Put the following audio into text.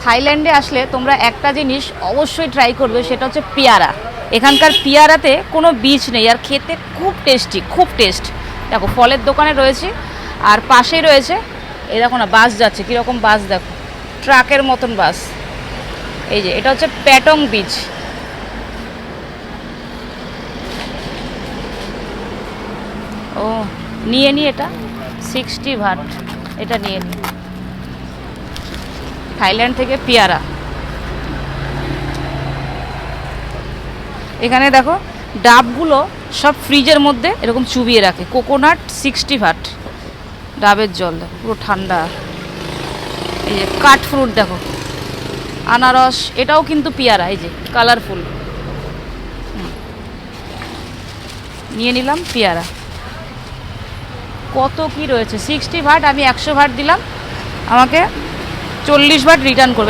থাইল্যান্ডে আসলে তোমরা একটা জিনিস অবশ্যই ট্রাই করবে, সেটা হচ্ছে পেয়ারা। এখানকার পেয়ারাতে কোনো বীজ নেই, আর খেতে খুব টেস্টি, খুব টেস্ট। দেখো ফলের দোকানে রয়েছে, আর পাশেই রয়েছে এই দেখো না বাস যাচ্ছে, কীরকম বাস দেখো, ট্রাকের মতন বাস। এই যে এটা হচ্ছে প্যাটং বীজ। ও নিয়ে নি, এটা 60 ভাট, এটা নিয়ে নি। থাইল্যান্ড থেকে পেয়ারা। এখানে দেখো ডাবগুলো সব ফ্রিজের মধ্যে এরকম চুবিয়ে রাখে। কোকোনাট 60 ভাট, ডাবের জল দেখো পুরো ঠান্ডা। এই যে কাট ফ্রুট দেখো, আনারস, এটাও কিন্তু পেয়ারা, এই যে কালারফুল। নিয়ে নিলাম পেয়ারা। কত কি রয়েছে, 60 ভাট, আমি 100 ভাট দিলাম, আমাকে 40 ভাট রিটার্ন করবে।